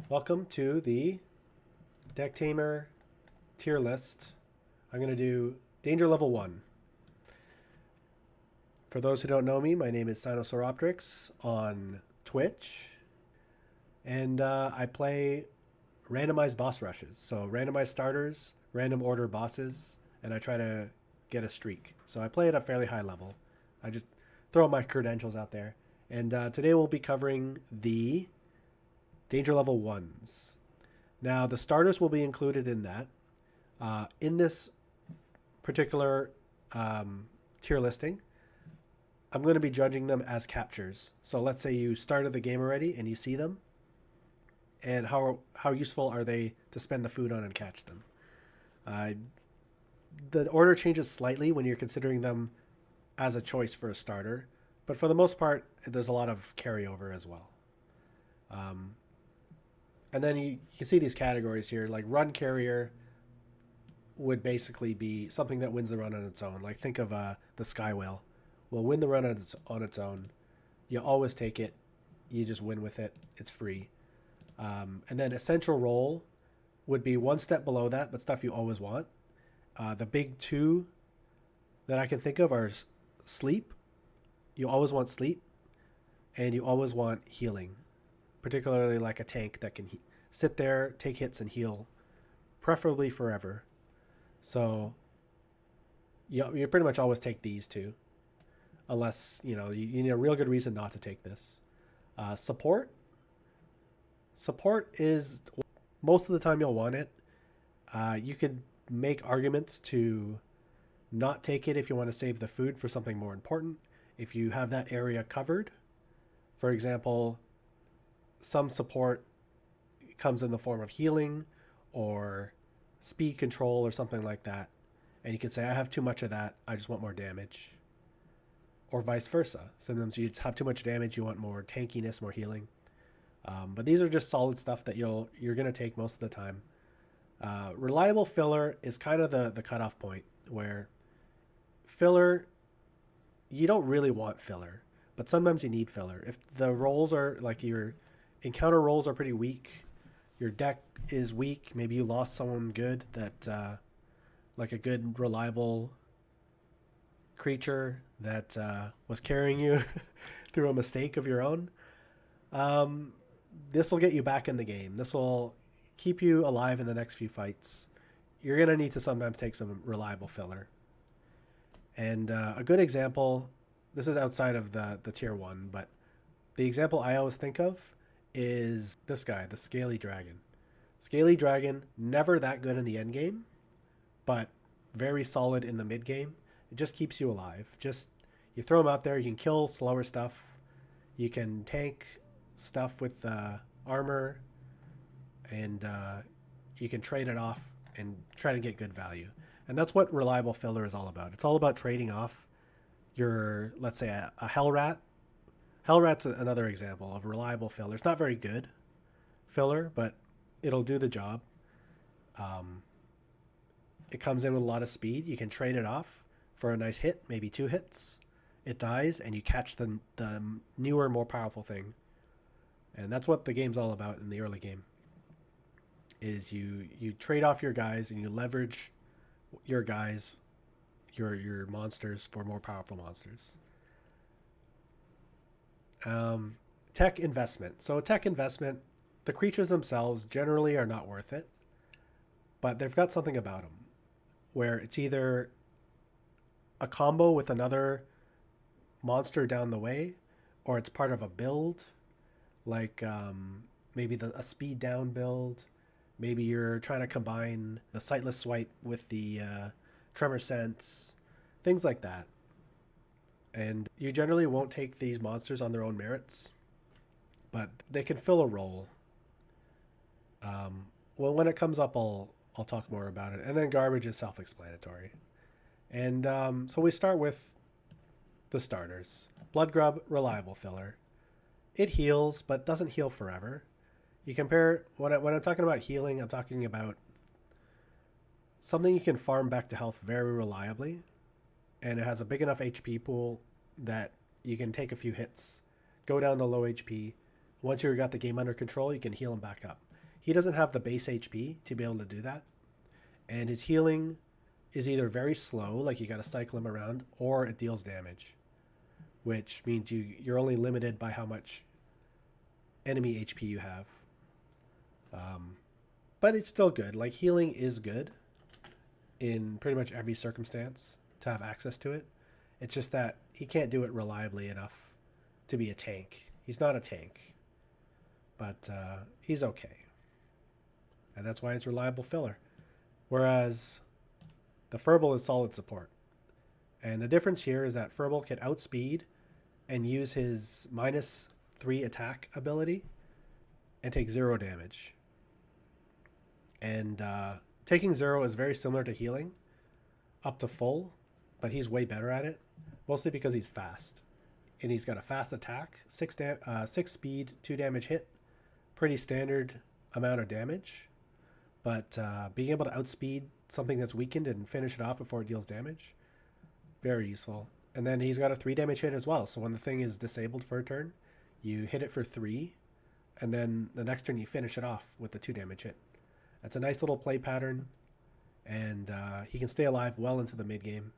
Welcome to the Decktamer tier list. I'm going to do Danger Level 1. For those who don't know me, my name is Sinosauropteryx on Twitch, and I play randomized boss rushes. So, randomized starters, random order bosses, and I try to get a streak. So, I play at a fairly high level. I just throw my credentials out there. And today we'll be covering the Danger Level 1s. Now, the starters will be included in that. In this particular tier listing, I'm going to be judging them as captures. So let's say you started the game already and you see them, and how useful are they to spend the food on and catch them? Uh, the order changes slightly when you're considering them as a choice for a starter, but for the most part, there's a lot of carryover as well. Um, and then you can see these categories here, like run carrier would basically be something that wins the run on its own. Like think of the Sky Whale. Will win the run on its own. You always take it. You just win with it. It's free. And then essential role would be one step below that, but stuff you always want. The big two that I can think of are sleep. You always want sleep, and you always want healing, particularly like a tank that can sit there, take hits, and heal, preferably forever. So you pretty much always take these two, unless you need a real good reason not to take this. Support. Support is most of the time you'll want it. You could make arguments to not take it if you want to save the food for something more important. If you have that area covered, for example, some support comes in the form of healing or speed control or something like that. And you can say, I have too much of that. I just want more damage. Or vice versa. Sometimes you just have too much damage. You want more tankiness, more healing. But these are just solid stuff that you're going to take most of the time. Reliable filler is kind of the cutoff point where filler, you don't really want filler, but sometimes you need filler. If the rolls are like your encounter rolls are pretty weak, your deck is weak, maybe you lost someone good that like a good reliable creature that was carrying you through a mistake of your own. Um, this will get you back in the game. This will keep you alive in the next few fights. You're gonna need to sometimes take some reliable filler. And a good example, this is outside of the tier one, but the example I always think of is this guy, the Scaly Dragon. Scaly Dragon, never that good in the end game, but very solid in the mid game. It just keeps you alive. Just you throw him out there, you can kill slower stuff, you can tank stuff with armor, and you can trade it off and try to get good value. And that's what reliable filler is all about. It's all about trading off your, let's say, a Hell Rat. Hell Rat's another example of reliable filler. It's not very good filler, but it'll do the job. Um, it comes in with a lot of speed. You can trade it off for a nice hit, maybe two hits. It dies, and you catch the newer, more powerful thing. And that's what the game's all about in the early game. Is you trade off your guys and you leverage your guys, your monsters for more powerful monsters. Tech investment. So tech investment, the creatures themselves generally are not worth it, but they've got something about them where it's either a combo with another monster down the way, or it's part of a build, like maybe a speed down build. Maybe you're trying to combine the sightless swipe with the tremor sense, things like that. And you generally won't take these monsters on their own merits, but they can fill a role. Well, when it comes up, I'll talk more about it. And then garbage is self-explanatory. And so we start with the starters. Blood Grub, reliable filler. It heals, but doesn't heal forever. You compare when I'm talking about healing, I'm talking about something you can farm back to health very reliably, and it has a big enough HP pool that you can take a few hits, go down to low HP, once you've got the game under control, you can heal him back up. He doesn't have the base HP to be able to do that. And his healing is either very slow, like you got to cycle him around, or it deals damage, which means you're only limited by how much enemy HP you have. But it's still good. Like, healing is good in pretty much every circumstance to have access to it. It's just that he can't do it reliably enough to be a tank. He's not a tank, but he's okay. And that's why it's reliable filler. Whereas the Furble is solid support. And the difference here is that Furble can outspeed and use his -3 attack ability and take 0 damage. And taking 0 is very similar to healing up to full, but he's way better at it, mostly because he's fast. And he's got a fast attack, 6 speed, 2 damage hit, pretty standard amount of damage. But being able to outspeed something that's weakened and finish it off before it deals damage, very useful. And then he's got a 3 damage hit as well. So when the thing is disabled for a turn, you hit it for 3, and then the next turn you finish it off with the 2 damage hit. That's a nice little play pattern, and he can stay alive well into the mid game,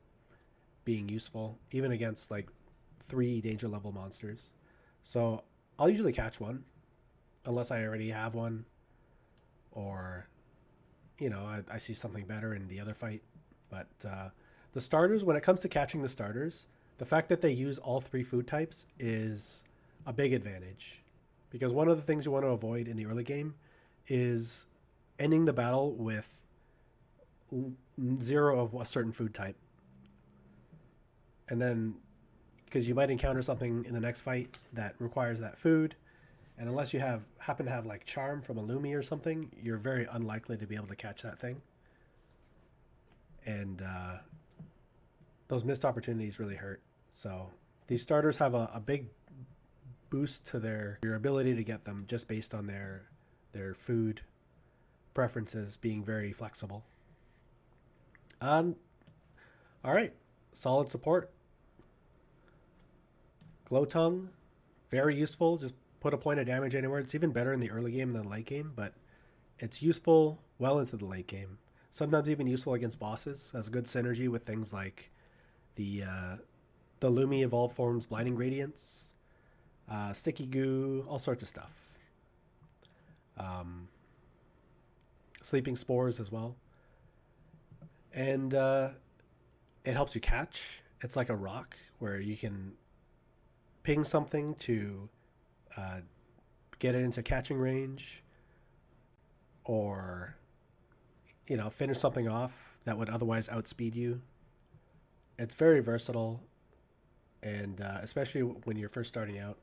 being useful even against like 3 danger level monsters. So I'll usually catch one, unless I already have one, or I see something better in the other fight. But the starters, when it comes to catching the starters, the fact that they use all 3 food types is a big advantage, because one of the things you want to avoid in the early game is ending the battle with 0 of a certain food type. And then, because you might encounter something in the next fight that requires that food, and unless you happen to have like Charm from a Lumi or something, you're very unlikely to be able to catch that thing. And those missed opportunities really hurt. So these starters have a big boost to your ability to get them, just based on their food preferences being very flexible. All right, solid support. Glow Tongue, very useful. Just put a point of damage anywhere. It's even better in the early game than the late game, but it's useful well into the late game. Sometimes even useful against bosses. Has good synergy with things like the Lumi Evolved Forms Blinding Radiance, Sticky Goo, all sorts of stuff. Sleeping Spores as well. And it helps you catch. It's like a rock where you can ping something to get it into catching range, or finish something off that would otherwise outspeed you. It's very versatile, and especially when you're first starting out,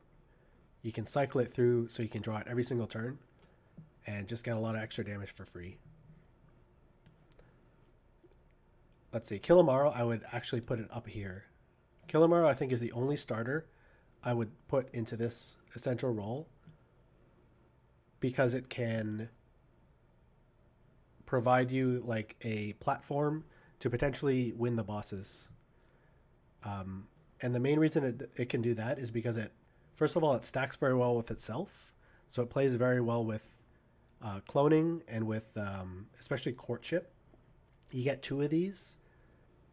you can cycle it through so you can draw it every single turn and just get a lot of extra damage for free. Let's see, Kilomaro, I would actually put it up here. Kilomaro, I think, is the only starter I would put into this essential role, because it can provide you like a platform to potentially win the bosses. And the main reason it can do that is because first of all, it stacks very well with itself. So it plays very well with cloning and with especially courtship. You get 2 of these.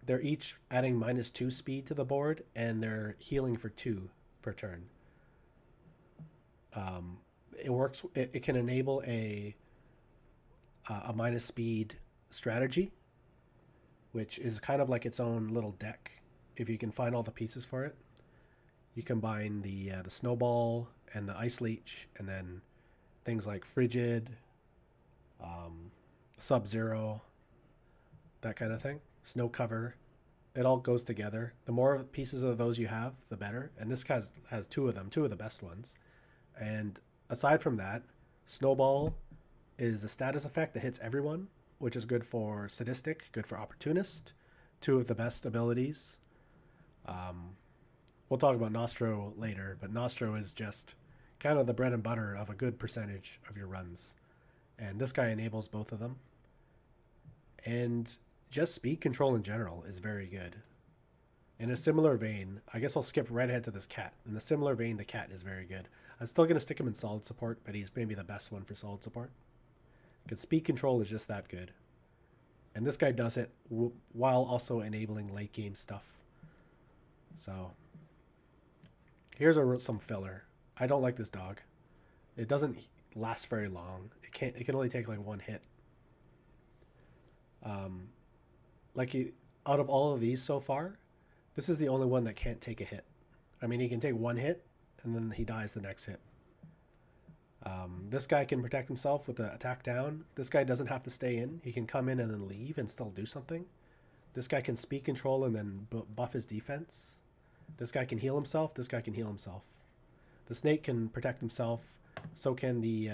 They're each adding -2 speed to the board, and they're healing for 2 per turn. It works. It can enable a minus speed strategy, which is kind of like its own little deck. If you can find all the pieces for it, you combine the snowball and the ice leech, and then things like frigid, Sub-Zero, that kind of thing, snow cover. It all goes together. The more pieces of those you have, the better. And this has 2 of them, 2 of the best ones. And aside from that, snowball is a status effect that hits everyone, which is good for sadistic, good for opportunist, 2 of the best abilities. We'll talk about Nostro later, but Nostro is just kind of the bread and butter of a good percentage of your runs. And this guy enables both of them. And just speed control in general is very good. In a similar vein, I guess I'll skip right ahead to this cat. In a similar vein, the cat is very good. I'm still going to stick him in solid support, but he's maybe the best one for solid support. Because speed control is just that good. And this guy does it while also enabling late game stuff. So here's some filler. I don't like this dog. It doesn't last very long. It can only take like one hit. Um, out of all of these so far, this is the only one that can't take a hit. I mean, he can take one hit and then he dies the next hit. This guy can protect himself with the attack down. This guy doesn't have to stay in. He can come in and then leave and still do something. This guy can speed control and then buff his defense. This guy can heal himself. This guy can heal himself. The snake can protect himself. So can the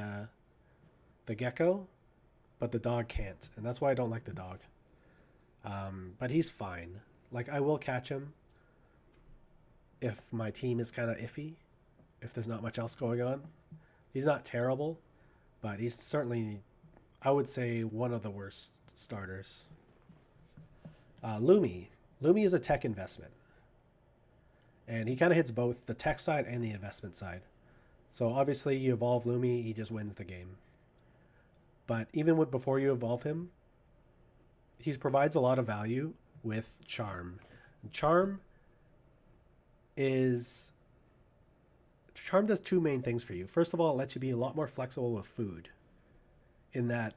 gecko, but the dog can't, and that's why I don't like the dog. But he's fine. Like, I will catch him if my team is kind of iffy, if there's not much else going on. He's not terrible, but he's certainly, I would say, one of the worst starters. Lumi. Lumi is a tech investment. And he kind of hits both the tech side and the investment side. So obviously you evolve Lumi, he just wins the game. But even before you evolve him, he provides a lot of value with Charm. Charm does two main things for you. First of all, it lets you be a lot more flexible with food. In that,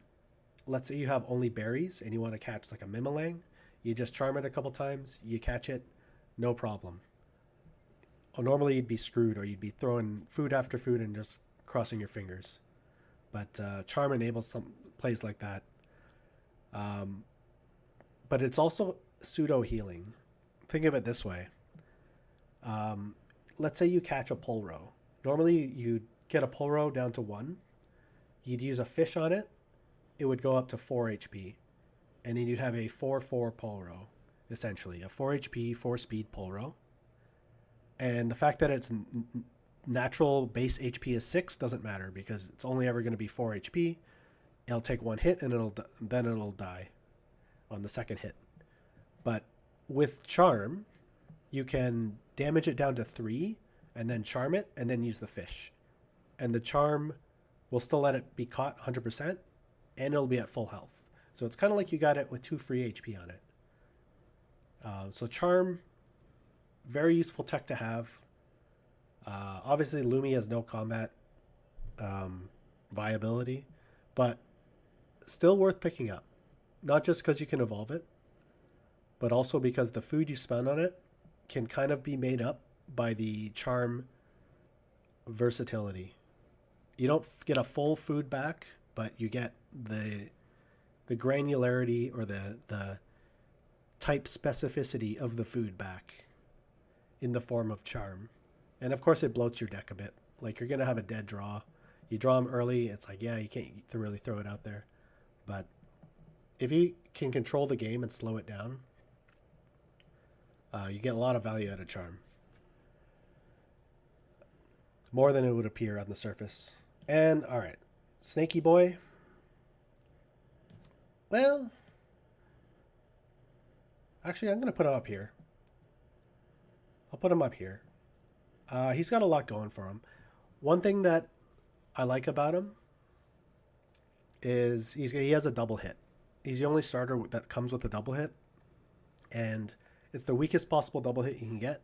let's say you have only berries and you want to catch like a Mimilang, you just charm it a couple times, you catch it, no problem. Normally you'd be screwed, or you'd be throwing food after food and just crossing your fingers. But Charm enables some plays like that. But it's also pseudo healing. Think of it this way. Let's say you catch a Pulro. Normally you'd get a Pulro down to 1. You'd use a fish on it. It would go up to 4 HP. And then you'd have a 4-4 Pulro, essentially. A 4 HP, 4 speed Pulro. And the fact that its natural base HP is 6 doesn't matter, because it's only ever going to be 4 HP. It'll take one hit and then it'll die on the second hit. But with Charm, you can damage it down to 3 and then charm it and then use the fish. And the charm will still let it be caught 100% and it'll be at full health. So it's kind of like you got it with 2 free HP on it. So Charm, very useful tech to have. Obviously, Lumi has no combat viability, but still worth picking up. Not just because you can evolve it, but also because the food you spend on it can kind of be made up by the charm versatility. You don't get a full food back, but you get the granularity or the type specificity of the food back in the form of charm. And of course it bloats your deck a bit. Like, you're going to have a dead draw. You draw them early, it's like, yeah, you can't really throw it out there. But if you can control the game and slow it down, you get a lot of value out of Charm. More than it would appear on the surface. And, alright, Snaky Boy. Well, actually, I'm going to put him up here. I'll put him up here. He's got a lot going for him. One thing that I like about him is he has a double hit. He's the only starter that comes with a double hit. And it's the weakest possible double hit you can get.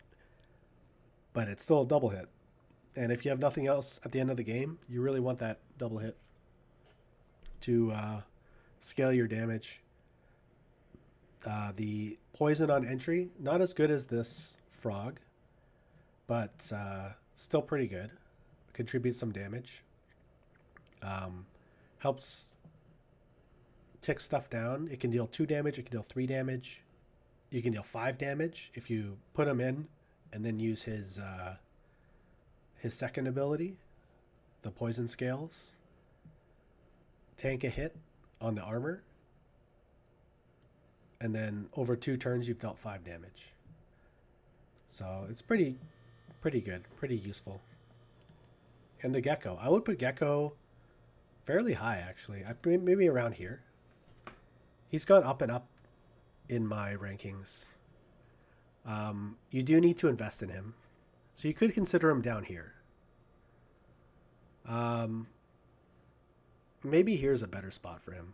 But it's still a double hit. And if you have nothing else at the end of the game, you really want that double hit to scale your damage. The poison on entry, not as good as this frog, but still pretty good. Contributes some damage. Helps tick stuff down. It can deal 2 damage. It can deal 3 damage. You can deal 5 damage if you put him in and then use his second ability, the poison scales. Tank a hit on the armor. And then over 2 turns, you've dealt 5 damage. So it's pretty good, pretty useful. And the Gecko, I would put Gecko fairly high, actually. Maybe around here. He's gone up and up in my rankings. You do need to invest in him, so you could consider him down here. Um, maybe here's a better spot for him.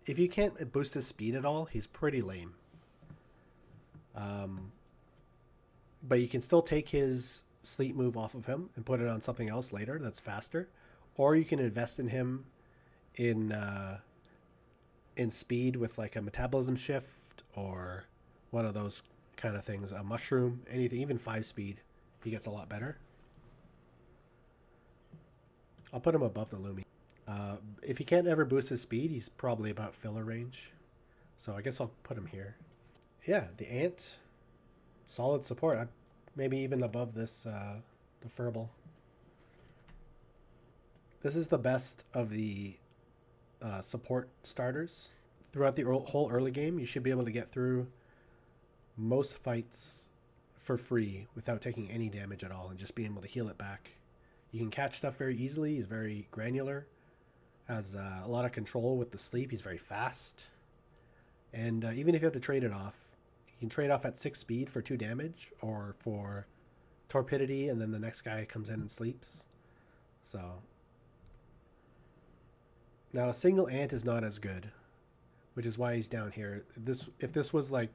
If you can't boost his speed at all, he's pretty lame. Um, but you can still take his sleep move off of him and put it on something else later that's faster, or you can invest in him in in speed with like a metabolism shift or one of those kind of things, a mushroom, anything, even 5 speed. He gets a lot better. I'll put him above the Lumi. If he can't ever boost his speed, he's probably about filler range. So I guess I'll put him here. Yeah, the ant, solid support. Maybe even above this, the Furble. This is the best of the support starters. Throughout the whole early game, you should be able to get through most fights for free without taking any damage at all and just being able to heal it back. You can catch stuff very easily. He's very granular, has a lot of control with the sleep. He's very fast. And even if you have to trade it off, you can trade off at 6 speed for 2 damage or for torpidity, and then the next guy comes in and sleeps. So now a single ant is not as good, which is why he's down here. If this was like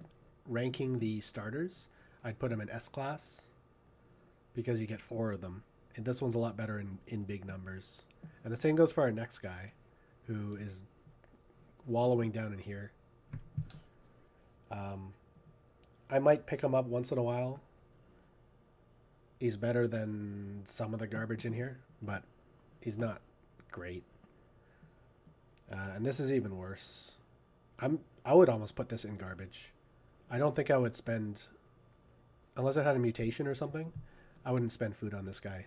ranking the starters, I'd put him in S class because you get 4 of them. And this one's a lot better in big numbers. And the same goes for our next guy, who is wallowing down in here. I might pick him up once in a while. He's better than some of the garbage in here, but he's not great. And this is even worse. I would almost put this in garbage. I don't think I would spend, unless it had a mutation or something, I wouldn't spend food on this guy.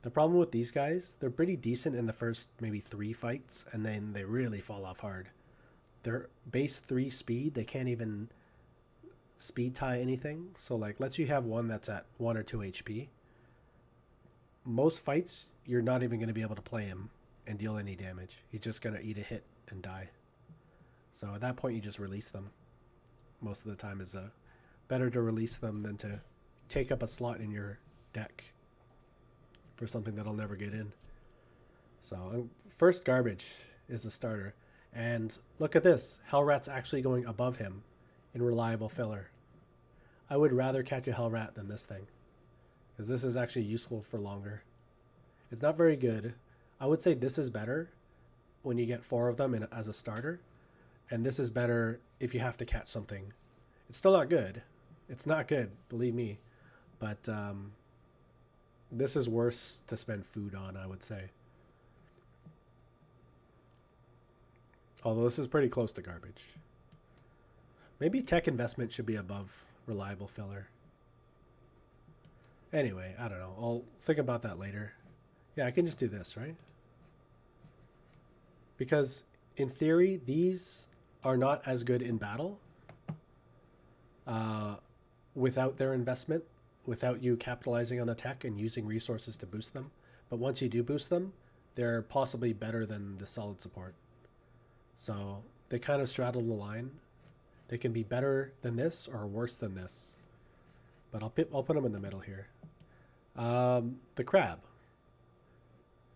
The problem with these guys, they're pretty decent in the first maybe 3 fights, and then they really fall off hard. They're base 3 speed, they can't even speed tie anything. So like, let's you have one that's at 1 or 2 HP. Most fights, you're not even going to be able to play him and deal any damage. He's just going to eat a hit and die. So at that point, you just release them. Most of the time is better to release them than to take up a slot in your deck for something that'll never get in. So first garbage is the starter. And look at this. Hellrat's actually going above him in reliable filler. I would rather catch a Hellrat than this thing, because this is actually useful for longer. It's not very good. I would say this is better when you get 4 of them as a starter. And this is better if you have to catch something. It's still not good. It's not good, believe me. But this is worse to spend food on, I would say. Although this is pretty close to garbage. Maybe tech investment should be above reliable filler. Anyway, I don't know. I'll think about that later. Yeah, I can just do this, right? Because in theory, these are not as good in battle without their investment, without you capitalizing on the tech and using resources to boost them. But once you do boost them, they're possibly better than the solid support. So they kind of straddle the line. They can be better than this or worse than this. But I'll put them in the middle here. The crab.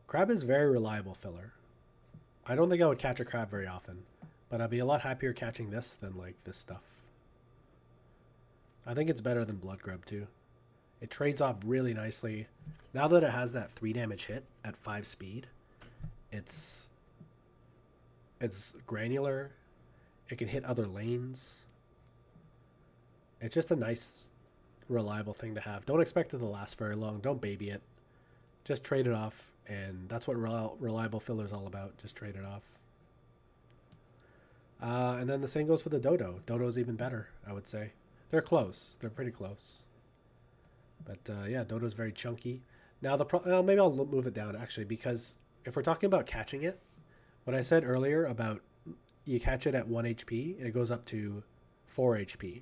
Crab is very reliable filler. I don't think I would catch a crab very often, but I'd be a lot happier catching this than like this stuff. I think it's better than Blood Grub too. It trades off really nicely. Now that it has that 3 damage hit at 5 speed, it's granular. It can hit other lanes. It's just a nice, reliable thing to have. Don't expect it to last very long. Don't baby it. Just trade it off, and that's what reliable filler is all about. Just trade it off. And then the same goes for the Dodo. Dodo's even better, I would say. They're close. They're pretty close. But yeah, Dodo's very chunky. Now maybe I'll move it down actually, because if we're talking about catching it, what I said earlier about you catch it at 1 HP and it goes up to 4 HP.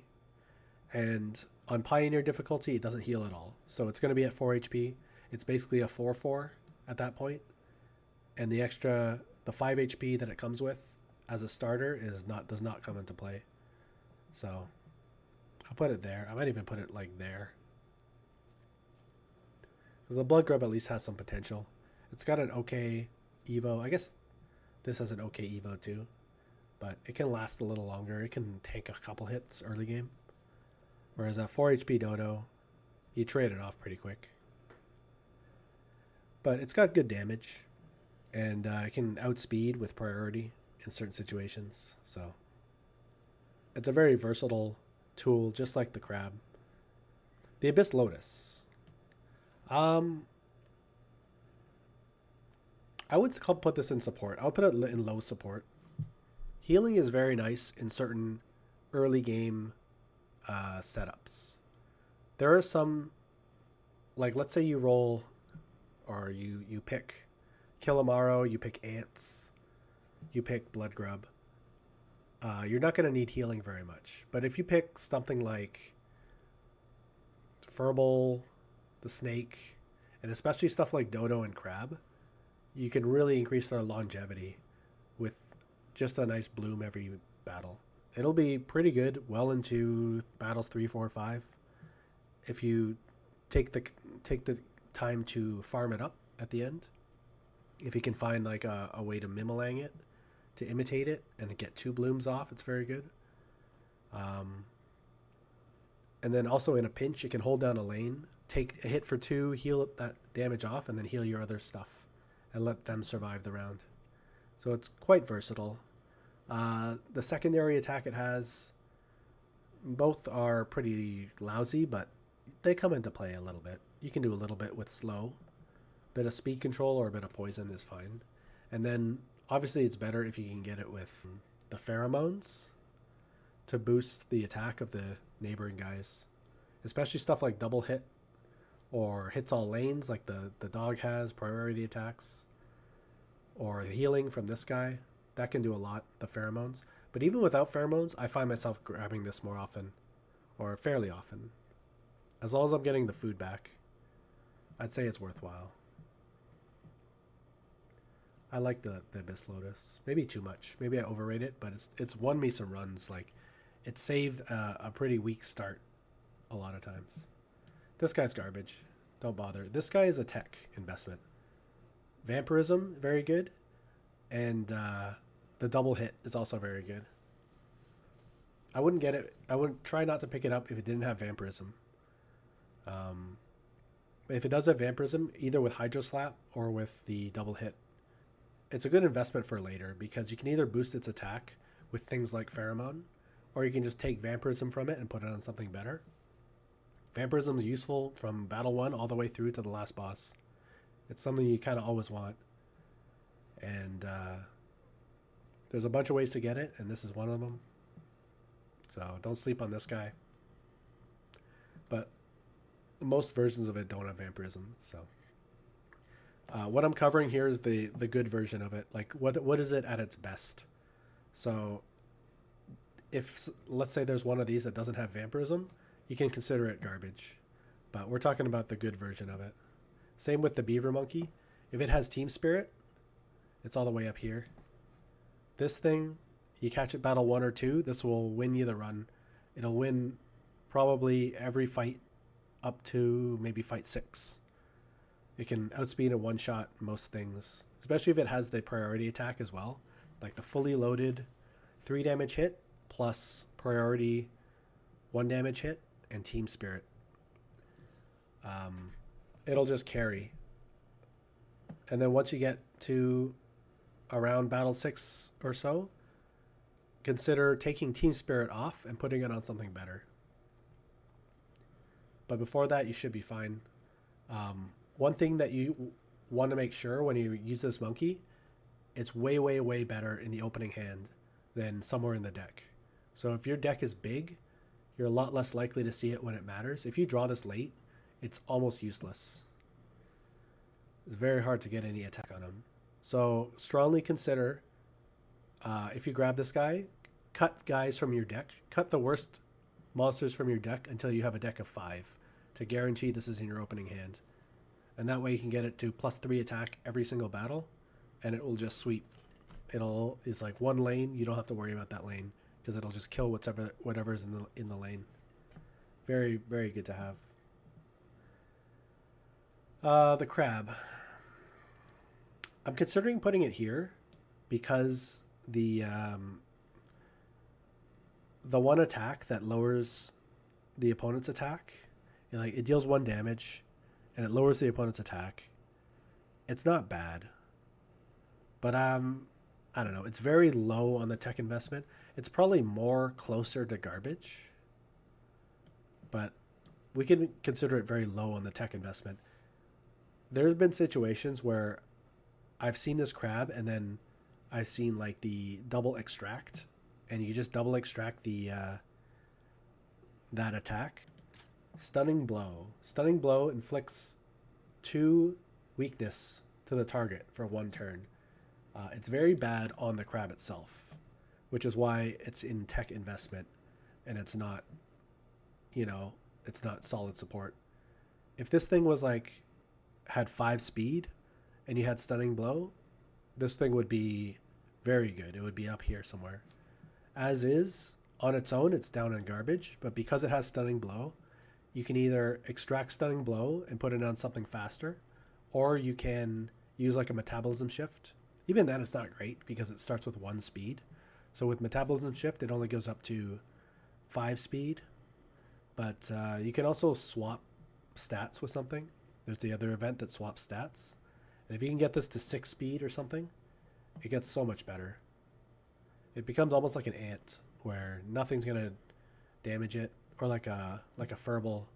And on Pioneer difficulty, it doesn't heal at all. So it's going to be at 4 HP. It's basically a 4/4 at that point. And the 5 HP that it comes with as a starter does not come into play. So I'll put it there. I might even put it like there. Because the Blood Grub at least has some potential. It's got an okay Evo. I guess this has an okay Evo too, but it can last a little longer. It can tank a couple hits early game. Whereas that 4 HP Dodo, you trade it off pretty quick. But it's got good damage, and it can outspeed with priority in certain situations. So it's a very versatile tool, just like the crab. The Abyss Lotus. Um, I would put this in support. I would put it in low support. Healing is very nice in certain early game setups. There are some, like let's say you roll, or you pick Killamaro, you pick Ants, you pick Blood Grub. You're not going to need healing very much. But if you pick something like Furball, the Snake, and especially stuff like Dodo and Crab, you can really increase their longevity with just a nice bloom every battle. It'll be pretty good well into battles 3, 4, 5 if you take the time to farm it up at the end. If you can find like a way to Mimilang it, to imitate it, and get 2 blooms off, it's very good. And then also in a pinch, you can hold down a lane, take a hit for 2, heal that damage off, and then heal your other stuff and let them survive the round. So it's quite versatile. The secondary attack it has, both are pretty lousy, but they come into play a little bit. You can do a little bit with slow. Bit of speed control or a bit of poison is fine. And then obviously it's better if you can get it with the pheromones to boost the attack of the neighboring guys. Especially stuff like double hit or hits all lanes like the dog has, priority attacks, or healing from this guy. That can do a lot, the pheromones. But even without pheromones, I find myself grabbing this more often, or fairly often. As long as I'm getting the food back, I'd say it's worthwhile. I like the Abyss Lotus. Maybe too much. Maybe I overrate it, but it's won me some runs. Like, it saved a pretty weak start a lot of times. This guy's garbage. Don't bother. This guy is a tech investment. Vampirism, very good. And the double hit is also very good. I wouldn't get it. I would try not to pick it up if it didn't have Vampirism. If it does have Vampirism, either with Hydro Slap or with the double hit, it's a good investment for later because you can either boost its attack with things like Pheromone, or you can just take Vampirism from it and put it on something better. Vampirism is useful from Battle 1 all the way through to the last boss. It's something you kind of always want. And there's a bunch of ways to get it, and this is one of them. So don't sleep on this guy. But most versions of it don't have Vampirism, so... what I'm covering here is the good version of it. Like, what is it at its best? So, if, let's say there's one of these that doesn't have Vampirism, you can consider it garbage. But we're talking about the good version of it. Same with the Beaver Monkey. If it has Team Spirit, it's all the way up here. This thing, you catch it battle 1 or 2, this will win you the run. It'll win probably every fight up to maybe fight 6. It can outspeed in one shot most things, especially if it has the priority attack as well, like the fully loaded 3 damage hit plus priority 1 damage hit and Team Spirit. It'll just carry. And then once you get to around battle 6 or so, consider taking Team Spirit off and putting it on something better. But before that, you should be fine. One thing that you want to make sure when you use this monkey, it's way, way, way better in the opening hand than somewhere in the deck. So if your deck is big, you're a lot less likely to see it when it matters. If you draw this late, it's almost useless. It's very hard to get any attack on him. So strongly consider, if you grab this guy, cut guys from your deck. Cut the worst monsters from your deck until you have a deck of 5 to guarantee this is in your opening hand. And that way you can get it to +3 attack every single battle, and it will just sweep. It's like one lane. You don't have to worry about that lane because it'll just kill whatever's in the lane. Very, very good to have. The crab. I'm considering putting it here because the one attack that lowers the opponent's attack, like it deals 1 damage, and it lowers the opponent's attack. It's not bad, but I don't know. It's very low on the tech investment. It's probably more closer to garbage, but we can consider it very low on the tech investment. There's been situations where I've seen this crab and then I've seen like the double extract, and you just double extract the that attack. Stunning blow. Stunning blow inflicts 2 weakness to the target for 1 turn. It's very bad on the crab itself, which is why it's in tech investment and it's not, you know, it's not solid support. If this thing was like had 5 speed and you had stunning blow, this thing would be very good. It would be up here somewhere. As is, on its own, it's down in garbage, but because it has stunning blow, you can either extract stunning blow and put it on something faster, or you can use like a metabolism shift. Even then, it's not great because it starts with 1 speed. So with metabolism shift, it only goes up to 5 speed. But you can also swap stats with something. There's the other event that swaps stats. And if you can get this to 6 speed or something, it gets so much better. It becomes almost like an ant where nothing's gonna damage it, or like a Furble.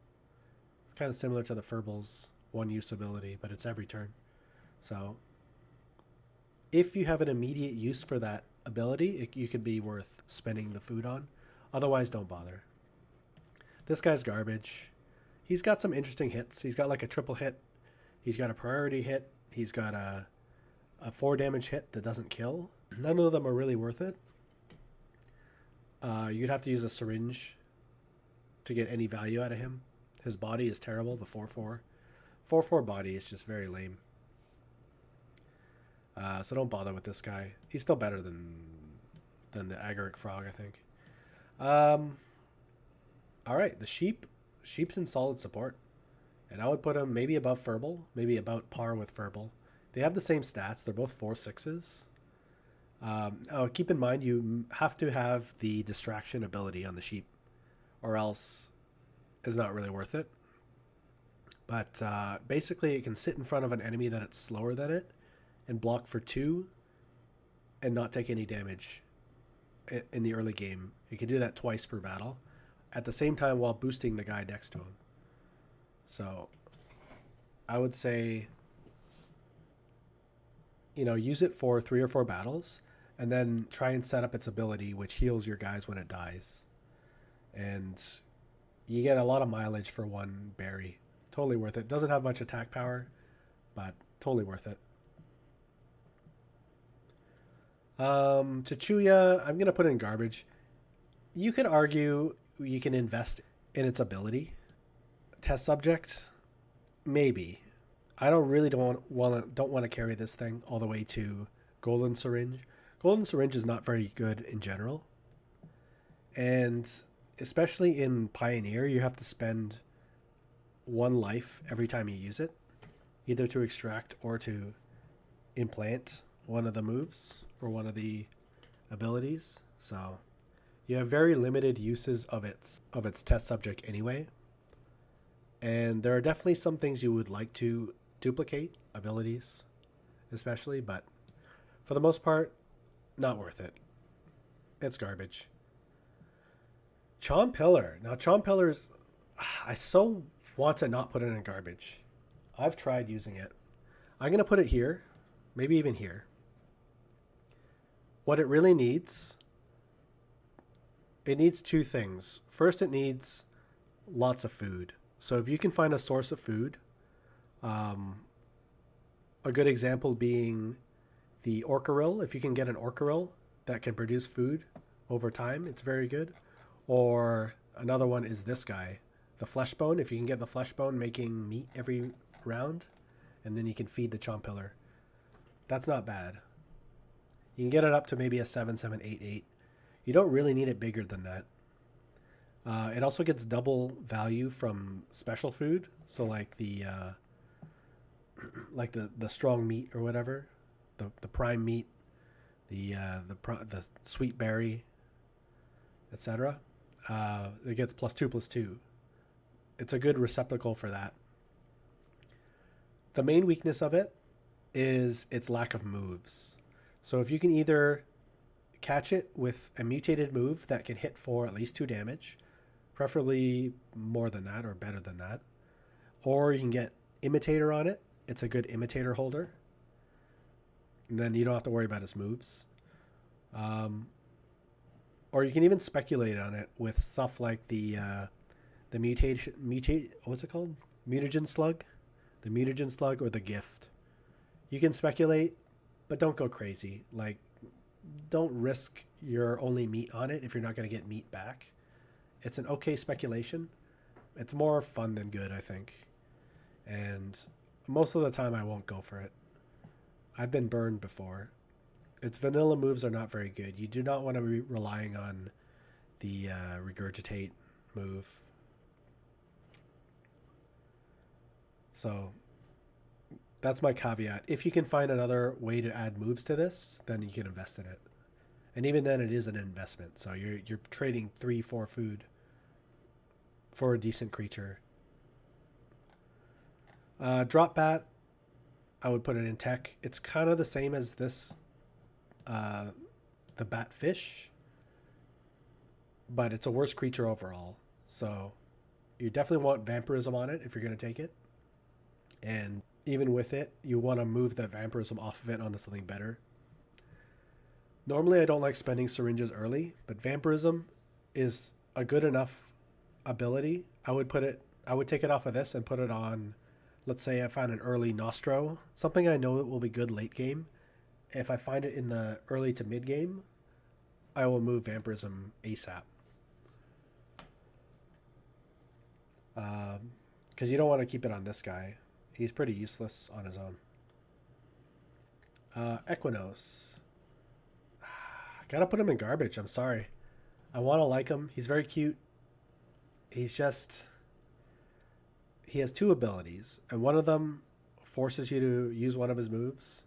It's kind of similar to the Furble's one use ability, but it's every turn. So if you have an immediate use for that ability, you could be worth spending the food on. Otherwise, don't bother. This guy's garbage. He's got some interesting hits. He's got like a triple hit. He's got a priority hit. He's got a 4 damage hit that doesn't kill. None of them are really worth it. You'd have to use a syringe to get any value out of him. His body is terrible, the 4/4. 4/4 body is just very lame. So don't bother with this guy. He's still better than the Agaric Frog, I think. All right, the sheep. Sheep's in solid support. And I would put him maybe above Furble, maybe about par with Furble. They have the same stats. They're both 4/6s. Keep in mind you have to have the distraction ability on the sheep, or else it's not really worth it. But basically, it can sit in front of an enemy that it's slower than it and block for 2 and not take any damage in the early game. It can do that twice per battle at the same time while boosting the guy next to him. So I would say, use it for 3 or 4 battles and then try and set up its ability, which heals your guys when it dies. And you get a lot of mileage for 1 berry. Totally worth it. Doesn't have much attack power, but totally worth it. Chichuya, I'm going to put in garbage. You could argue you can invest in its ability. Test subject, maybe. I don't want to carry this thing all the way to Golden Syringe. Golden Syringe is not very good in general. And especially in Pioneer, you have to spend 1 life every time you use it, either to extract or to implant one of the moves or one of the abilities. So you have very limited uses of its test subject anyway. And there are definitely some things you would like to duplicate, abilities especially, but for the most part, not worth it. It's garbage. Chom Pillar. Now, Chom Pillar's, I so want to not put it in garbage. I've tried using it. I'm going to put it here, maybe even here. What it really needs, it needs 2 things. First, it needs lots of food. So if you can find a source of food, a good example being the Orcaril. If you can get an Orcaril that can produce food over time, it's very good. Or another one is this guy, the Fleshbone. If you can get the Fleshbone making meat every round, and then you can feed the Chom Pillar. That's not bad. You can get it up to maybe a 7, 7, 8, 8. You don't really need it bigger than that. It also gets double value from special food, so like the strong meat or whatever. the prime meat, the sweet berry, etc. It gets +2/+2. It's a good receptacle for that. The main weakness of it is its lack of moves. So if you can either catch it with a mutated move that can hit for at least 2 damage, preferably more than that or better than that, or you can get Imitator on it. It's a good Imitator holder. And then you don't have to worry about its moves. Or you can even speculate on it with stuff like the what's it called? Mutagen slug? The mutagen slug or the gift. You can speculate, but don't go crazy. Like, don't risk your only meat on it if you're not going to get meat back. It's an okay speculation. It's more fun than good, I think. And most of the time I won't go for it. I've been burned before. Its vanilla moves are not very good. You do not want to be relying on the regurgitate move. So that's my caveat. If you can find another way to add moves to this, then you can invest in it. And even then, it is an investment. So you're trading 3-4 food for a decent creature. Drop bat, I would put it in tech. It's kind of the same as this, the bat fish, but it's a worse creature overall. So you definitely want vampirism on it if you're going to take it. And even with it, you want to move that vampirism off of it onto something better. Normally, I don't like spending syringes early, but vampirism is a good enough ability. I would take it off of this and put it on, let's say I found an early Nostro, something I know it will be good late game. If I find it in the early to mid game, I will move vampirism ASAP. Because you don't want to keep it on this guy. He's pretty useless on his own. Equinos. Gotta put him in garbage. I'm sorry. I want to like him. He's very cute. He has 2 abilities, and one of them forces you to use one of his moves,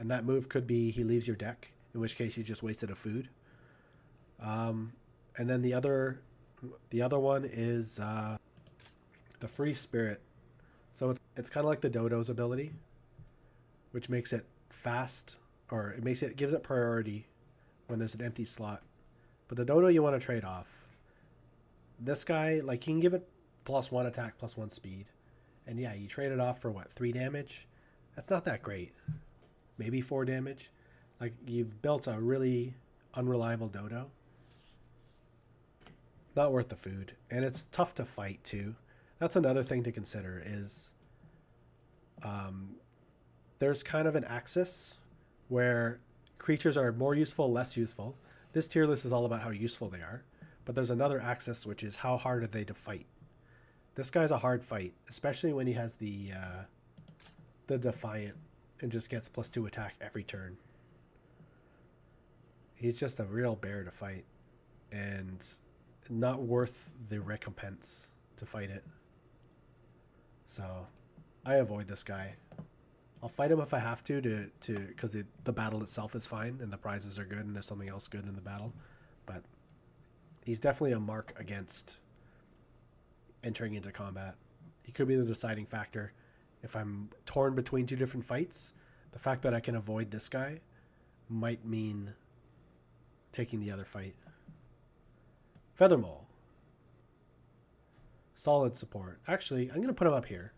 and that move could be he leaves your deck, in which case you just wasted a food. And then the other one is the free spirit. So it's kind of like the Dodo's ability, which makes it fast, or it gives it priority when there's an empty slot. But the Dodo you want to trade off. This guy, like, you can give it +1 attack, +1 speed. And yeah, you trade it off for what, 3 damage? That's not that great. Maybe 4 damage. Like, you've built a really unreliable Dodo. Not worth the food. And it's tough to fight too. That's another thing to consider is there's kind of an axis where creatures are more useful, less useful. This tier list is all about how useful they are. But there's another axis, which is how hard are they to fight. This guy's a hard fight, especially when he has the Defiant and just gets +2 attack every turn. He's just a real bear to fight, and not worth the recompense to fight it. So I avoid this guy. I'll fight him if I have to because the battle itself is fine and the prizes are good and there's something else good in the battle. But he's definitely a mark against entering into combat. He could be the deciding factor. If I'm torn between 2 different fights, the fact that I can avoid this guy might mean taking the other fight. Feathermole. Solid support. Actually, I'm going to put him up here.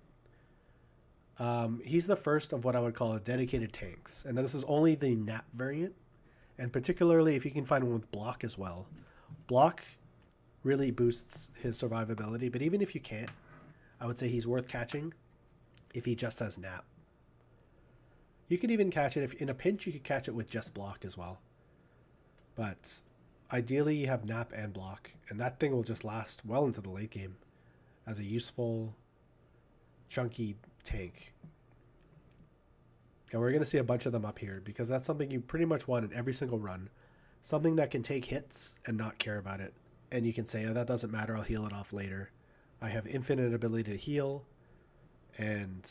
He's the first of what I would call a dedicated tanks. And this is only the nap variant. And particularly if you can find one with block as well. Block really boosts his survivability. But even if you can't, I would say he's worth catching if he just has nap. You could even catch it if in a pinch you could catch it with just block as well. But ideally you have nap and block. And that thing will just last well into the late game as a useful, chunky tank. And we're going to see a bunch of them up here because that's something you pretty much want in every single run. Something that can take hits and not care about it. And you can say, oh, that doesn't matter, I'll heal it off later. I have infinite ability to heal, and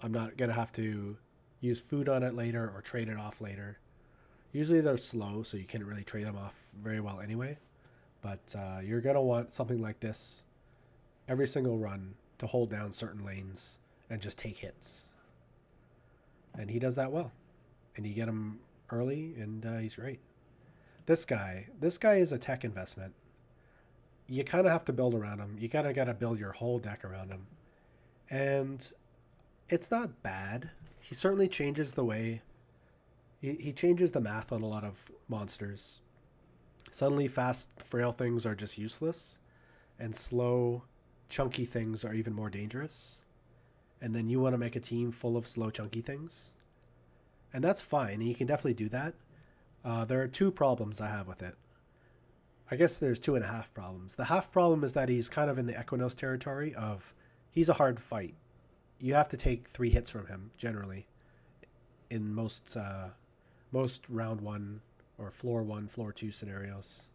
I'm not going to have to use food on it later or trade it off later. Usually they're slow, so you can't really trade them off very well anyway. But you're going to want something like this every single run to hold down certain lanes and just take hits. And he does that well. And you get him early, and he's great. This guy is a tech investment. You kind of have to build around him. You got to build your whole deck around him. And it's not bad. He certainly changes the way he changes the math on a lot of monsters. Suddenly fast, frail things are just useless, and slow, chunky things are even more dangerous. And then you want to make a team full of slow, chunky things. And that's fine. And you can definitely do that. There are two problems I have with it. I guess there's two and a half problems. The half problem is that he's kind of in the Equinox territory of he's a hard fight. You have to take 3 hits from him generally in most round 1 or floor 1, floor 2 scenarios.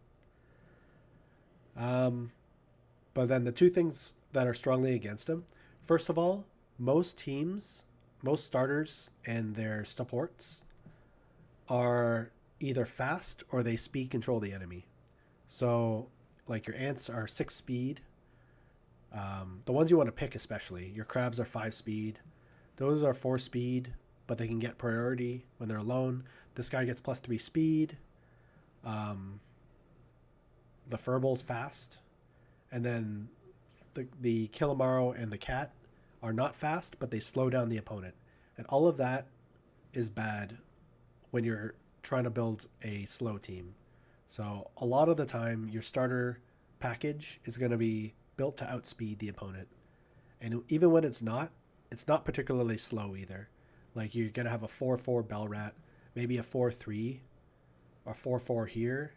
But then the two things that are strongly against him. First of all, most teams, most starters and their supports are either fast or they speed control the enemy. So, like your ants are 6 speed. The ones you want to pick especially. Your crabs are 5 speed. Those are 4 speed, but they can get priority when they're alone. This guy gets plus 3 speed. The Furbol's fast. And then the Kilomaro and the cat are not fast, but they slow down the opponent. And all of that is bad when you're trying to build a slow team. So a lot of the time, your starter package is going to be built to outspeed the opponent. And even when it's not particularly slow either. Like you're going to have a 4-4 Bellrat, maybe a 4-3 or 4-4 here.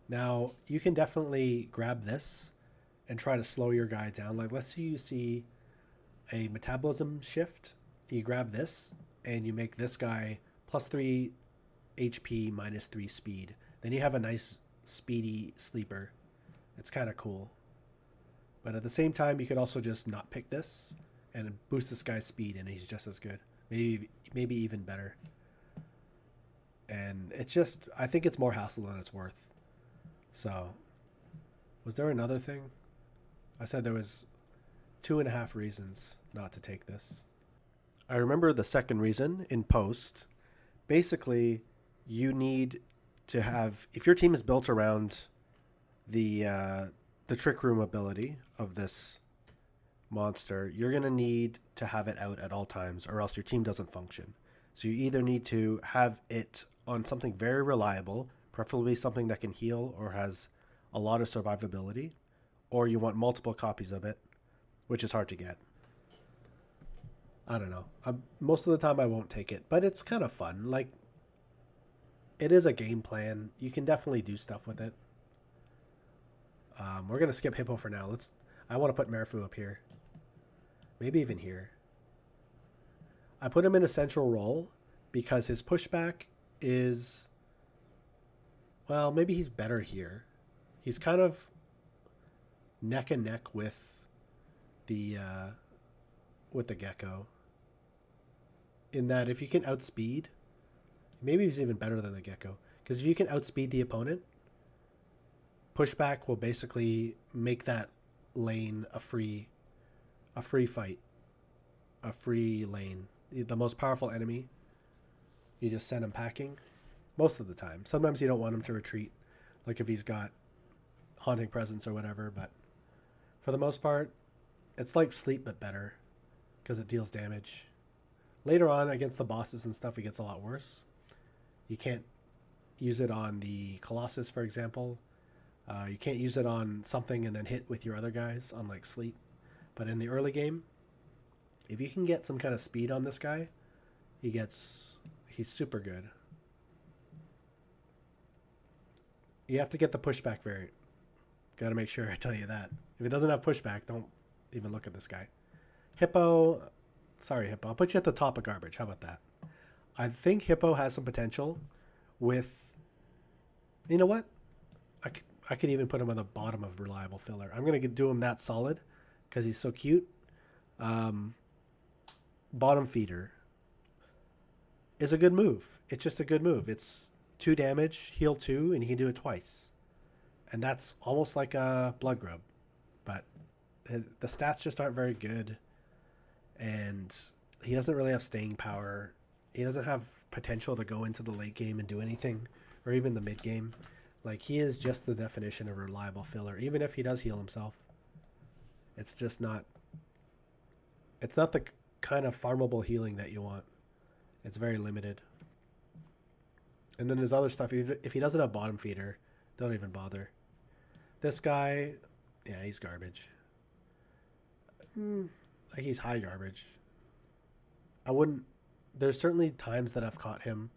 Now, you can definitely grab this and try to slow your guy down. Like, let's say you see a metabolism shift. You grab this and you make this guy plus 3 HP, minus 3 speed. Then you have a nice speedy sleeper. It's kind of cool. But at the same time, you could also just not pick this and boost this guy's speed, and he's just as good. Maybe even better. And it's just, I think it's more hassle than it's worth. So, was there another thing? I said there was 2.5 reasons not to take this. I remember the second reason in post. Basically, you need to have, if your team is built around the trick room ability of this monster, you're going to need to have it out at all times, or else your team doesn't function. So you either need to have it on something very reliable, preferably something that can heal or has a lot of survivability, or you want multiple copies of it, which is hard to get. I don't know. Most of the time I won't take it, but it's kind of fun. Like, it is a game plan. You can definitely do stuff with it. We're going to skip Hippo for now. I want to put Marifu up here. Maybe even here. I put him in a central role because his pushback is, well, maybe he's better here. He's kind of neck and neck with the gecko. In that if you can outspeed, maybe he's even better than the gecko. Because if you can outspeed the opponent, pushback will basically make that lane a free fight, a free lane. The most powerful enemy, you just send him packing most of the time. Sometimes you don't want him to retreat, like if he's got haunting presence or whatever, but for the most part, it's like sleep but better because it deals damage. Later on, against the bosses and stuff, it gets a lot worse. You can't use it on the Colossus, for example. You can't use it on something and then hit with your other guys on like sleep. But in the early game, if you can get some kind of speed on this guy, he's super good. You have to get the pushback variant. Got to make sure I tell you that. If it doesn't have pushback, don't even look at this guy. Hippo, sorry Hippo, I'll put you at the top of garbage. How about that? I think Hippo has some potential with, you know what? I could even put him on the bottom of reliable filler. I'm going to do him that solid because he's so cute. Bottom feeder. is a good move. It's just a good move. It's 2 damage, heal 2, and you can do it twice. And that's almost like a blood grub. But the stats just aren't very good. And he doesn't really have staying power. He doesn't have potential to go into the late game and do anything, or even the mid game. Like, he is just the definition of a reliable filler, even if he does heal himself. It's just not... It's not the kind of farmable healing that you want. It's very limited. And then there's other stuff. If he doesn't have bottom feeder, don't even bother. This guy, yeah, he's garbage. Like, he's high garbage. I wouldn't... There's certainly times that I've caught him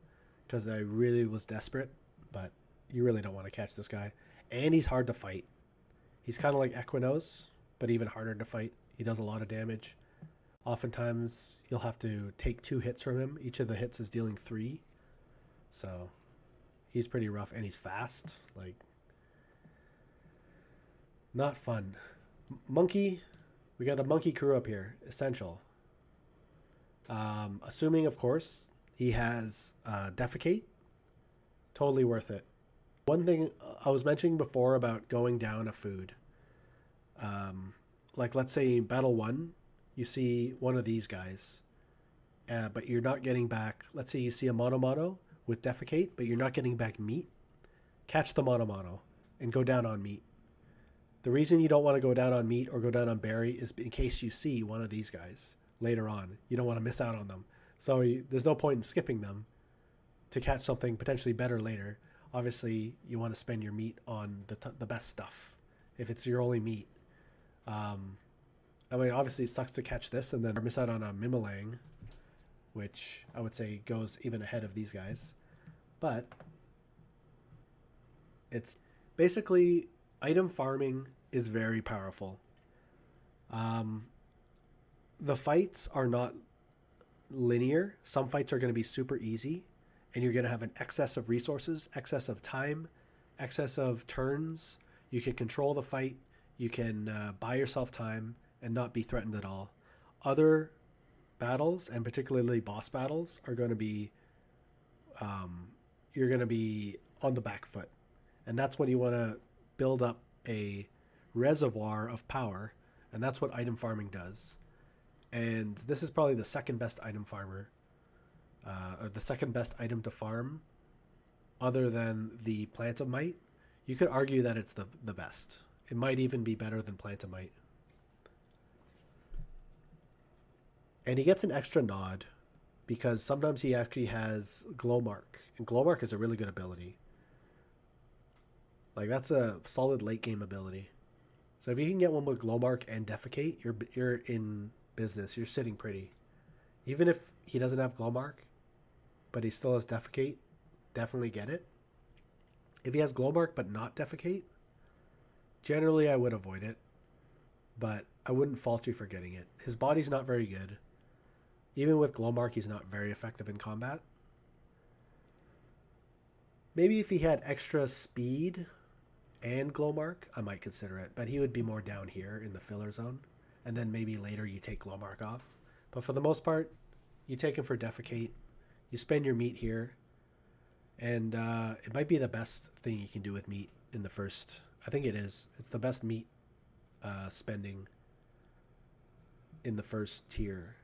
because I really was desperate, but you really don't want to catch this guy. And he's hard to fight. He's kind of like Equinos, but even harder to fight. He does a lot of damage. Oftentimes, you'll have to take 2 hits from him. Each of the hits is dealing 3. So, he's pretty rough, and he's fast. Like, not fun. Monkey, we got a monkey crew up here. Essential. Assuming, of course, he has Defecate. Totally worth it. One thing I was mentioning before about going down a food. Like, let's say in Battle 1, you see one of these guys, but you're not getting back. Let's say you see a mono with Defecate, but you're not getting back meat. Catch the mono and go down on meat. The reason you don't want to go down on meat or go down on berry is in case you see one of these guys later on. You don't want to miss out on them. So there's no point in skipping them to catch something potentially better later. Obviously, you want to spend your meat on the best stuff if it's your only meat. I mean, obviously, it sucks to catch this and then miss out on a Mimilang, which I would say goes even ahead of these guys. But it's basically item farming is very powerful. The fights are not linear. Some fights are going to be super easy, and you're going to have an excess of resources, excess of time, excess of turns. You can control the fight. You can buy yourself time and not be threatened at all. Other battles, and particularly boss battles, are going to be you're going to be on the back foot, and that's when you want to build up a reservoir of power, and that's what item farming does. And this is probably the second best item farmer, or the second best item to farm, other than the Plant of Might. You could argue that it's the best. It might even be better than Plant of Might. And he gets an extra nod because sometimes he actually has Glow Mark, and Glow Mark is a really good ability. Like, that's a solid late game ability. So if you can get one with Glow Mark and Defecate, you're in business. You're sitting pretty. Even if he doesn't have Glow Mark, but he still has Defecate, definitely get it. If he has Glow Mark but not Defecate, generally I would avoid it, but I wouldn't fault you for getting it. His body's not very good. Even with Glow Mark, he's not very effective in combat. Maybe if he had extra speed and Glow Mark, I might consider it, but he would be more down here in the filler zone, and then maybe later you take Glow Mark off. But for the most part, you take him for Defecate, you spend your meat here, and it might be the best thing you can do with meat in the first. I think it is. It's the best meat spending in the first tier.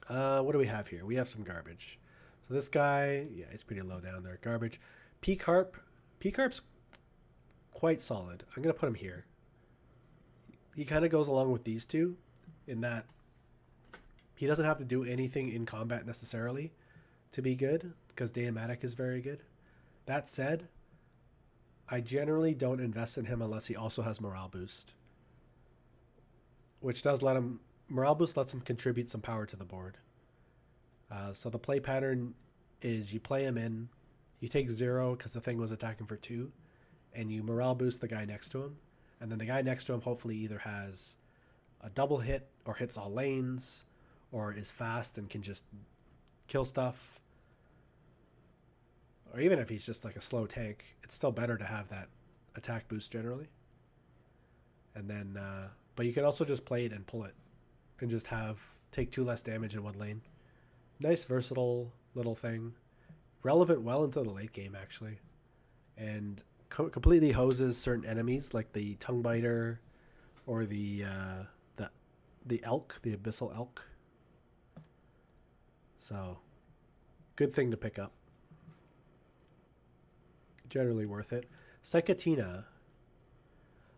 What do we have here? We have some garbage. So this guy, yeah, he's pretty low down there. Garbage. P-Carp's quite solid. I'm going to put him here. He kind of goes along with these two in that he doesn't have to do anything in combat necessarily to be good, because Dayamatic is very good. That said, I generally don't invest in him unless he also has Morale Boost, which does let him... Morale Boost lets him contribute some power to the board. So the play pattern is you play him in, you take 0 because the thing was attacking for 2, and you Morale Boost the guy next to him, and then the guy next to him hopefully either has a double hit or hits all lanes, or is fast and can just kill stuff. Or even if he's just like a slow tank, it's still better to have that attack boost generally. And then, but you can also just play it and pull it, and just take 2 less damage in one lane. Nice, versatile little thing. Relevant well into the late game, actually. And completely hoses certain enemies like the tongue biter or the the elk, the abyssal elk. So good thing to pick up. Generally worth it. Psychotina.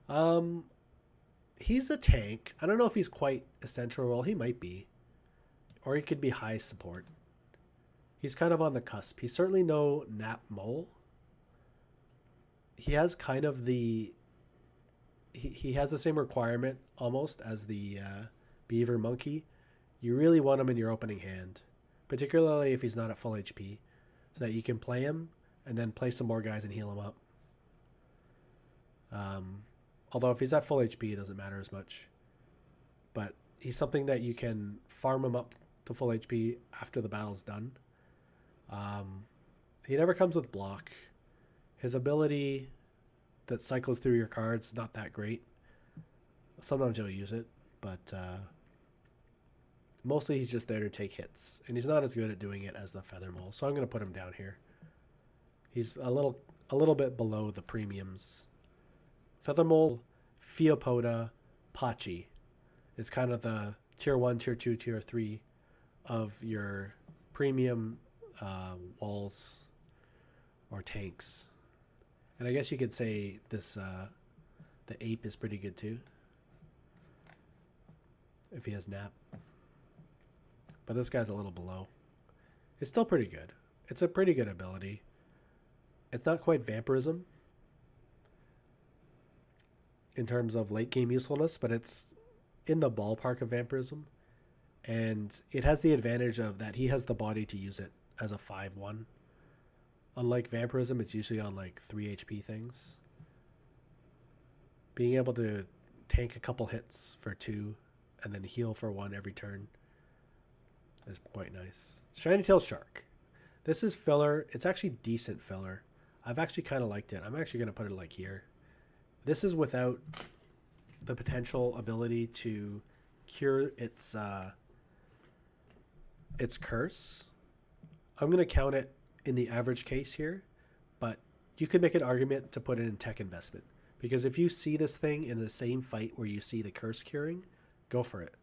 Um, he's a tank. I don't know if he's quite essential role. He might be, or he could be high support. He's kind of on the cusp. He's certainly no Nap Mole. He has kind of the he has the same requirement almost as the Beaver Monkey. You really want him in your opening hand, particularly if he's not at full HP, so that you can play him and then play some more guys and heal him up. Um, Although if he's at full HP, it doesn't matter as much. But he's something that you can farm him up to full HP after the battle's done. Um, he never comes with block. His ability that cycles through your cards is not that great. Sometimes you'll use it, but mostly he's just there to take hits, and he's not as good at doing it as the Feather Mole. So I'm going to put him down here. He's a little bit below the premiums. Feather Mole, Theopoda, Pachi is kind of the tier 1, tier 2, tier 3 of your premium walls or tanks. And I guess you could say this the ape is pretty good too if he has nap. But this guy's a little below. It's still pretty good. It's a pretty good ability. It's not quite vampirism in terms of late game usefulness, but it's in the ballpark of vampirism. And it has the advantage of that he has the body to use it as a 5-1. Unlike vampirism, it's usually on like 3 HP things. Being able to tank a couple hits for 2 and then heal for 1 every turn is quite nice. Shiny Tail Shark. This is filler. It's actually decent filler. I've actually kind of liked it. I'm actually going to put it like here. This is without the potential ability to cure its curse. I'm going to count it in the average case here, but you could make an argument to put it in tech investment, because if you see this thing in the same fight where you see the curse curing, go for it.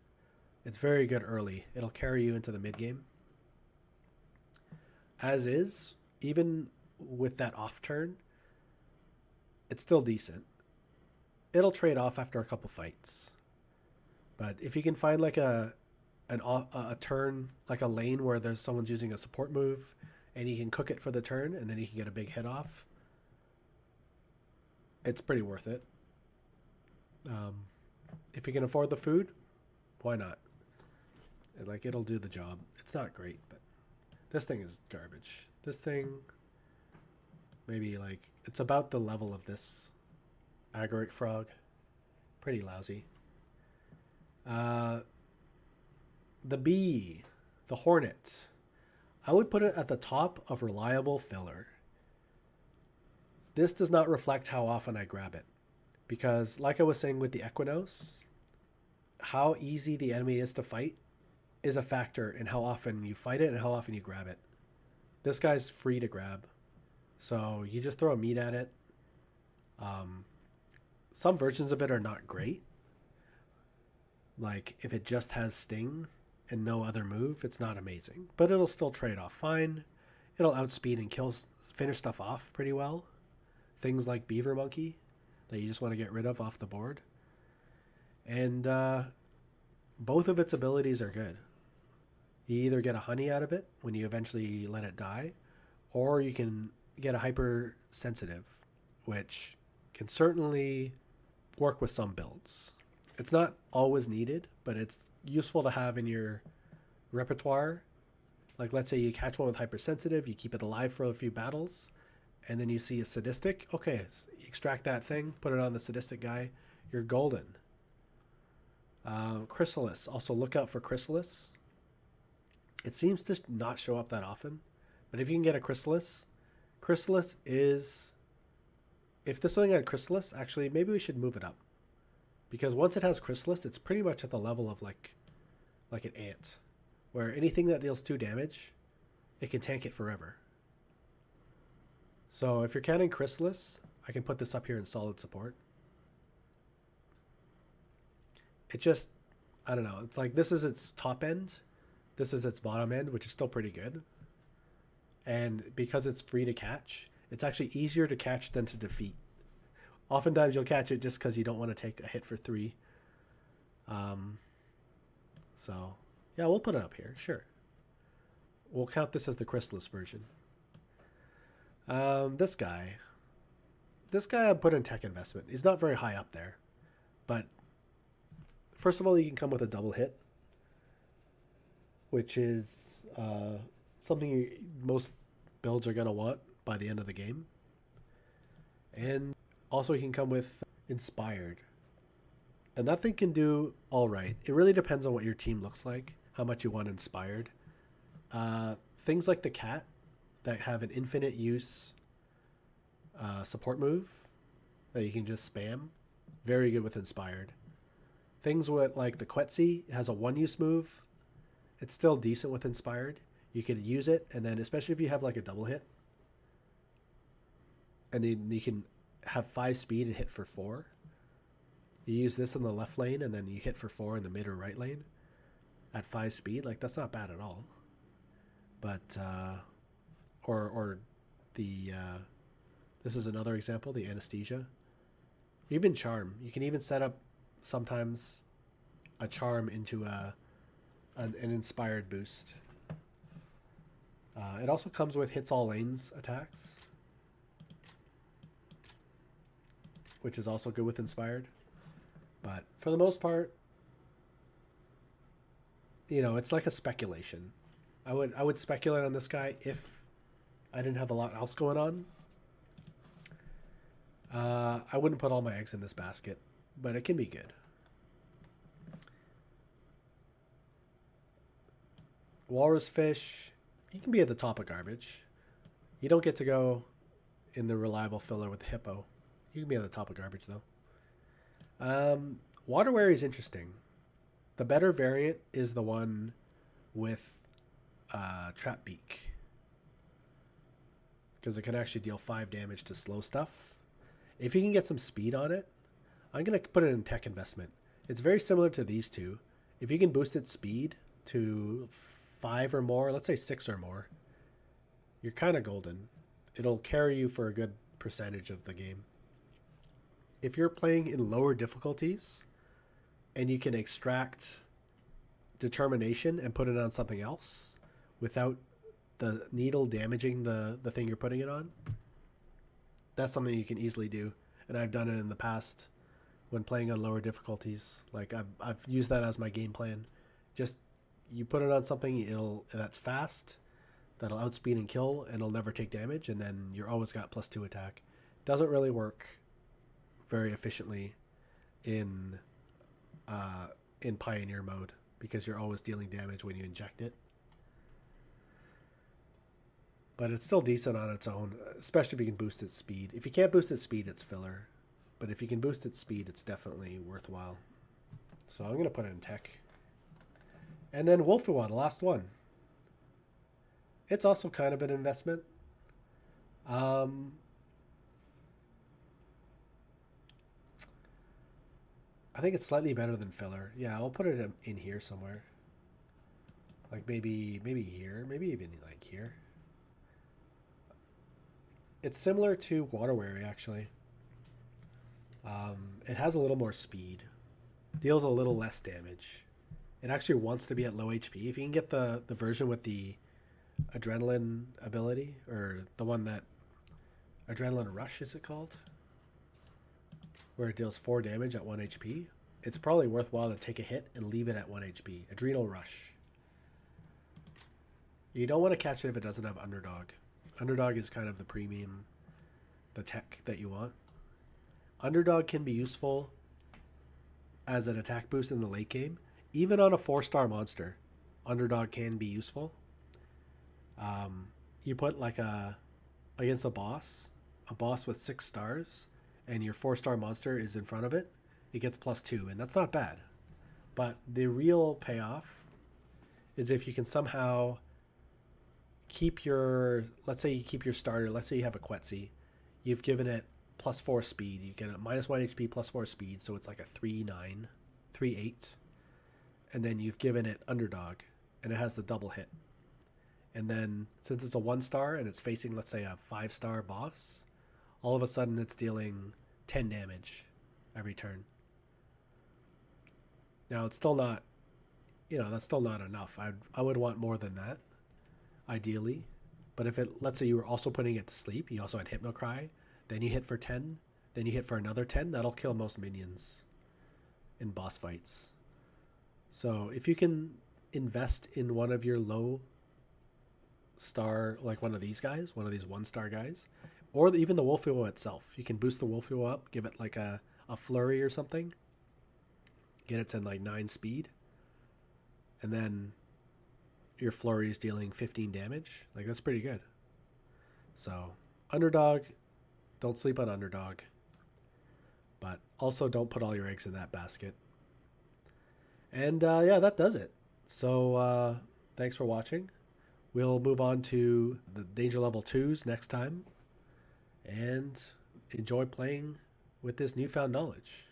It's very good early. It'll carry you into the mid game. As is, even with that off turn, it's still decent. It'll trade off after a couple fights, but if you can find like a turn, like a lane where there's someone's using a support move, and you can cook it for the turn, and then you can get a big hit off, it's pretty worth it. If you can afford the food, why not? Like, it'll do the job. It's not great, but this thing is garbage. This thing, maybe like, it's about the level of this Agoric Frog. Pretty lousy. The bee, the hornet. I would put it at the top of reliable filler. This does not reflect how often I grab it, because like I was saying with the Equinos, how easy the enemy is to fight is a factor in how often you fight it and how often you grab it. This guy's free to grab, so you just throw a meat at it. Some versions of it are not great. Like, if it just has Sting and no other move, it's not amazing. But it'll still trade off fine. It'll outspeed and finish stuff off pretty well. Things like Beaver Monkey that you just want to get rid of off the board. And both of its abilities are good. You either get a honey out of it when you eventually let it die, or you can get a hypersensitive, which can certainly work with some builds. It's not always needed, but it's useful to have in your repertoire. Like, let's say you catch one with hypersensitive, you keep it alive for a few battles, and then you see a sadistic. Okay, extract that thing, put it on the sadistic guy, you're golden. Chrysalis. Also look out for Chrysalis. It seems to not show up that often, but if you can get a Chrysalis, Chrysalis is... If this thing had Chrysalis, actually, maybe we should move it up. Because once it has Chrysalis, it's pretty much at the level of like an ant, where anything that deals 2 damage, it can tank it forever. So if you're counting Chrysalis, I can put this up here in solid support. It just, I don't know. It's like this is its top end. This is its bottom end, which is still pretty good. And because it's free to catch, it's actually easier to catch than to defeat. Oftentimes you'll catch it just because you don't want to take a hit for 3. So, yeah, we'll put it up here. Sure. We'll count this as the Chrysalis version. This guy I put in tech investment. He's not very high up there. But first of all, he can come with a double hit, which is something most builds are going to want by the end of the game. And also he can come with Inspired. And that thing can do all right. It really depends on what your team looks like, how much you want Inspired. Things like the cat that have an infinite use support move that you can just spam, very good with Inspired. Things with like the Quetzi has a 1-use move. It's still decent with Inspired. You could use it, and then especially if you have like a double hit, and then you can have 5 speed and hit for 4. You use this in the left lane, and then you hit for 4 in the mid or right lane at 5 speed. Like, that's not bad at all. But or the this is another example, the Anesthesia. Even Charm. You can even set up sometimes a Charm into an Inspired boost. It also comes with hits all lanes attacks, which is also good with Inspired. But for the most part, you know, it's like a speculation. I would speculate on this guy if I didn't have a lot else going on. I wouldn't put all my eggs in this basket, but it can be good. Walrus Fish, he can be at the top of garbage. You don't get to go in the reliable filler with the Hippo. You can be at the top of garbage, though. Water Wary is interesting. The better variant is the one with Trap Beak, because it can actually deal 5 damage to slow stuff. If you can get some speed on it, I'm going to put it in tech investment. It's very similar to these two. If you can boost its speed to 5 or more, let's say 6 or more, you're kind of golden. It'll carry you for a good percentage of the game. If you're playing in lower difficulties and you can extract determination and put it on something else without the needle damaging the thing you're putting it on, that's something you can easily do. And I've done it in the past when playing on lower difficulties. Like I've used that as my game plan. Just you put it on something that's fast, that'll outspeed and kill, and it'll never take damage, and then you're always got +2 attack. Doesn't really work very efficiently in Pioneer mode because you're always dealing damage when you inject it. But it's still decent on its own, especially if you can boost its speed. If you can't boost its speed, it's filler. But if you can boost its speed, it's definitely worthwhile. So I'm going to put it in tech. And then Wolfewa, the last one. It's also kind of an investment. I think it's slightly better than filler. Yeah, I'll put it in here somewhere. Like maybe here, maybe even like here. It's similar to Water Wary, actually. It has a little more speed. Deals a little less damage. It actually wants to be at low HP. If you can get the version with the Adrenaline ability, or the one that... Adrenaline Rush, is it called? Where it deals 4 damage at 1 HP. It's probably worthwhile to take a hit and leave it at 1 HP. Adrenal Rush. You don't want to catch it if it doesn't have Underdog. Underdog is kind of the premium, the tech that you want. Underdog can be useful as an attack boost in the late game. Even on a 4-star monster, Underdog can be useful. You put like against a boss with 6 stars, and your 4-star monster is in front of it, it gets +2, and that's not bad. But the real payoff is if you can somehow keep your, let's say you keep your starter, let's say you have a Quetzi, you've given it +4 speed, you get a -1 HP +4 speed, so it's like a 3-9, 3-8, and then you've given it underdog, and it has the double hit. And then since it's a 1-star and it's facing, let's say, a 5-star boss, all of a sudden it's dealing 10 damage every turn. Now it's still not, that's still not enough. I would want more than that, ideally. But if it, let's say you were also putting it to sleep, you also had Hypnocry, then you hit for 10, then you hit for another 10, that'll kill most minions in boss fights. So if you can invest in one of your low star, like one of these guys, one of these 1-star guys, or even the Wolfio itself, you can boost the Wolfio up, give it like a flurry or something, get it to like 9 speed, and then your flurry is dealing 15 damage. Like, that's pretty good. So underdog, don't sleep on underdog, but also don't put all your eggs in that basket. And yeah, that does it. So thanks for watching. We'll move on to the Danger Level 2s next time, and enjoy playing with this newfound knowledge.